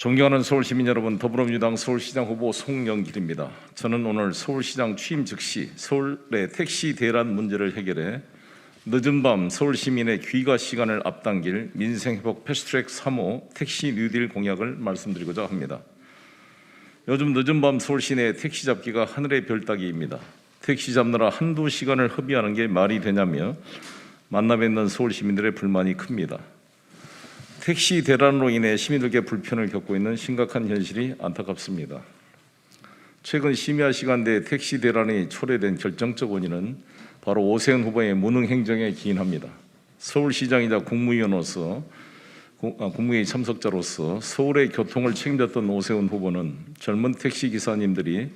존경하는 서울시민 여러분, 더불어민주당 서울시장 후보 송영길입니다. 저는 오늘 서울시장 취임 즉시 서울의 택시 대란 문제를 해결해 늦은 밤 서울시민의 귀가 시간을 앞당길 민생회복 패스트트랙 3호 택시 뉴딜 공약을 말씀드리고자 합니다. 요즘 늦은 밤 서울 시내 택시 잡기가 하늘의 별 따기입니다. 택시 잡느라 한두 시간을 허비하는 게 말이 되냐며 만나 뵙는 서울 시민들의 불만이 큽니다. 택시 대란으로 인해 시민들께 불편을 겪고 있는 심각한 현실이 안타깝습니다. 최근 심야 시간대에 택시 대란이 초래된 결정적 원인은 바로 오세훈 후보의 무능 행정에 기인합니다. 서울시장이자 국무위원으로서 국무회의 참석자로서 서울의 교통을 책임졌던 오세훈 후보는 젊은 택시 기사님들이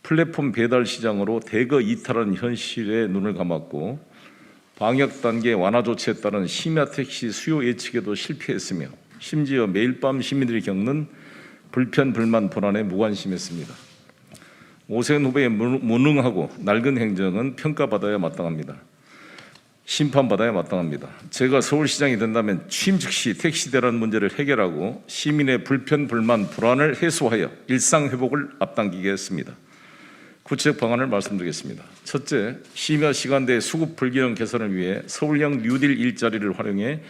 플랫폼 배달 시장으로 대거 이탈하는 현실에 눈을 감았고 방역 단계 완화 조치에 따른 심야 택시 수요 예측에도 실패했으며 심지어 매일 밤 시민들이 겪는 불편, 불만, 불안에 무관심했습니다. 오세훈 후보의 무능하고 낡은 행정은 평가받아야 마땅합니다. 심판받아야 마땅합니다. 제가 서울시장이 된다면 취임 즉시 택시 대란 문제를 해결하고 시민의 불편, 불만, 불안을 해소하여 일상 회복을 앞당기겠습니다. 구체적 방안을 말씀드리겠습니다. 첫째, 심야 시간대 수급 불균형 개선을 위해 서울형 뉴딜 일자리를 활용해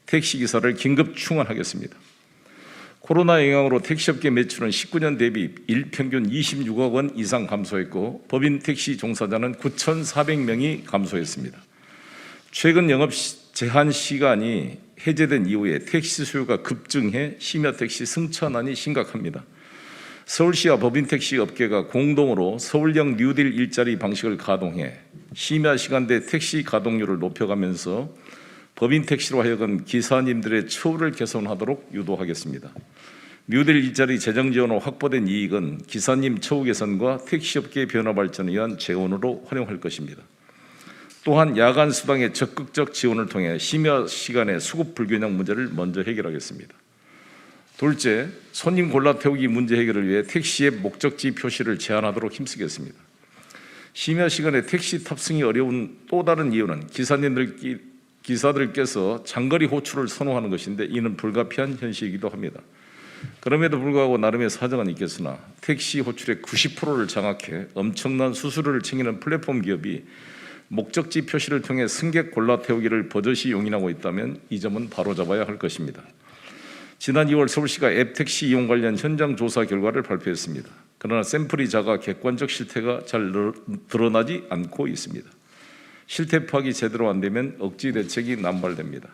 택시기사를 긴급 충원하겠습니다. 코로나 영향으로 택시업계 매출은 19년 대비 일평균 26억 원 이상 감소했고 법인 택시 종사자는 9,400명이 감소했습니다. 최근 영업 제한 시간이 해제된 이후에 택시 수요가 급증해 심야 택시 승차난이 심각합니다. 서울시와 법인 택시 업계가 공동으로 서울형 뉴딜 일자리 방식을 가동해 심야 시간대 택시 가동률을 높여가면서 법인 택시로 하여금 기사님들의 처우를 개선하도록 유도하겠습니다. 뉴딜 일자리 재정 지원으로 확보된 이익은 기사님 처우 개선과 택시업계 변화 발전을 위한 재원으로 활용할 것입니다. 또한 야간 수당의 적극적 지원을 통해 심야 시간의 수급 불균형 문제를 먼저 해결하겠습니다. 둘째, 손님 골라 태우기 문제 해결을 위해 택시의 목적지 표시를 제한하도록 힘쓰겠습니다. 심야 시간에 택시 탑승이 어려운 또 다른 이유는 기사들께서 장거리 호출을 선호하는 것인데 이는 불가피한 현실이기도 합니다. 그럼에도 불구하고 나름의 사정은 있겠으나 택시 호출의 90%를 장악해 엄청난 수수료를 챙기는 플랫폼 기업이 목적지 표시를 통해 승객 골라 태우기를 버젓이 용인하고 있다면 이 점은 바로잡아야 할 것입니다. 지난 2월 서울시가 앱 택시 이용 관련 현장 조사 결과를 발표했습니다. 그러나 샘플이 작아 객관적 실태가 잘 드러나지 않고 있습니다. 실태 파악이 제대로 안 되면 억지 대책이 남발됩니다.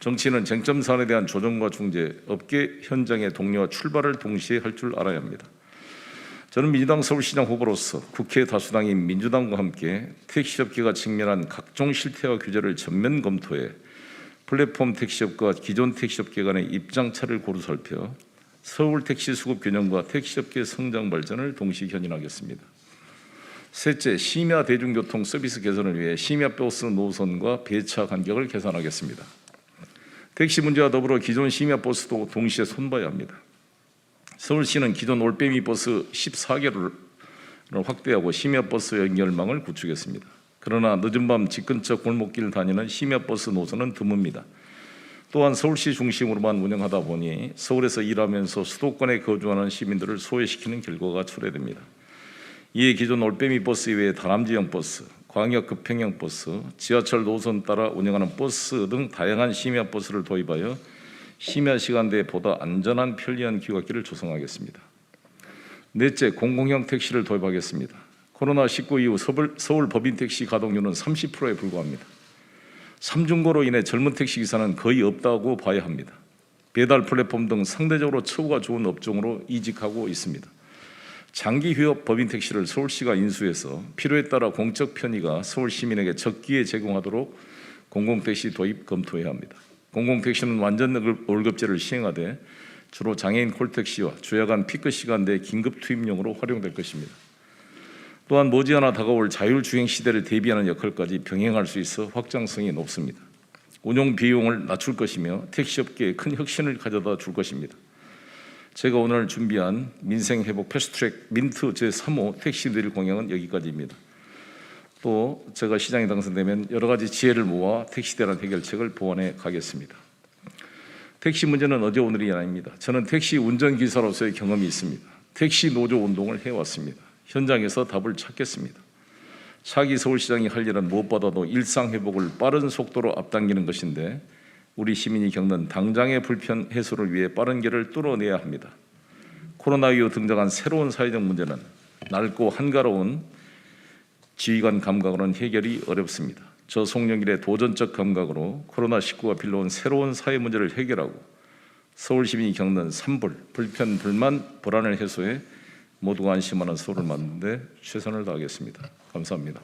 정치는 쟁점 사안에 대한 조정과 중재, 업계 현장의 동료와 출발을 동시에 할 줄 알아야 합니다. 저는 민주당 서울시장 후보로서 국회 다수당인 민주당과 함께 택시업계가 직면한 각종 실태와 규제를 전면 검토해 플랫폼 택시업과 기존 택시업계 간의 입장차를 고루 살펴 서울 택시 수급 균형과 택시업계 성장 발전을 동시 견인하겠습니다. 셋째, 심야 대중교통 서비스 개선을 위해 심야 버스 노선과 배차 간격을 개선하겠습니다. 택시 문제와 더불어 기존 심야 버스도 동시에 손봐야 합니다. 서울시는 기존 올빼미 버스 14개를 확대하고 심야 버스 연결망을 구축했습니다. 그러나 늦은 밤 집 근처 골목길을 다니는 심야 버스 노선은 드뭅니다. 또한 서울시 중심으로만 운영하다 보니 서울에서 일하면서 수도권에 거주하는 시민들을 소외시키는 결과가 초래됩니다. 이에 기존 올빼미 버스 이외에 다람쥐형 버스, 광역 급행형 버스, 지하철 노선 따라 운영하는 버스 등 다양한 심야 버스를 도입하여 심야 시간대에 보다 안전한 편리한 귀갓길을 조성하겠습니다. 넷째, 공공형 택시를 도입하겠습니다. 코로나19 이후 서울 법인 택시 가동률은 30%에 불과합니다. 삼중고로 인해 젊은 택시기사는 거의 없다고 봐야 합니다. 배달 플랫폼 등 상대적으로 처우가 좋은 업종으로 이직하고 있습니다. 장기 휴업 법인 택시를 서울시가 인수해서 필요에 따라 공적 편의가 서울 시민에게 적기에 제공하도록 공공택시 도입 검토해야 합니다. 공공택시는 완전 월급제를 시행하되 주로 장애인 콜택시와 주야간 피크 시간대 긴급 투입용으로 활용될 것입니다. 또한 머지않아 다가올 자율주행 시대를 대비하는 역할까지 병행할 수 있어 확장성이 높습니다. 운용 비용을 낮출 것이며 택시업계에 큰 혁신을 가져다 줄 것입니다. 제가 오늘 준비한 민생회복 패스트트랙 민트 제3호 택시들 공약은 여기까지입니다. 또 제가 시장에 당선되면 여러 가지 지혜를 모아 택시 대란 해결책을 보완해 가겠습니다. 택시 문제는 어제 오늘이 아닙니다. 저는 택시 운전기사로서의 경험이 있습니다. 택시 노조 운동을 해왔습니다. 현장에서 답을 찾겠습니다. 차기 서울시장이 할 일은 무엇보다도 일상회복을 빠른 속도로 앞당기는 것인데 우리 시민이 겪는 당장의 불편 해소를 위해 빠른 길을 뚫어내야 합니다. 코로나 이후 등장한 새로운 사회적 문제는 넓고 한가로운 지휘관 감각으로는 해결이 어렵습니다. 저 송영길의 도전적 감각으로 코로나19가 빌려온 새로운 사회 문제를 해결하고 서울 시민이 겪는 산불, 불편, 불만, 불안을 해소해 모두가 안심하는 서울을 만드는 데 최선을 다하겠습니다. 감사합니다.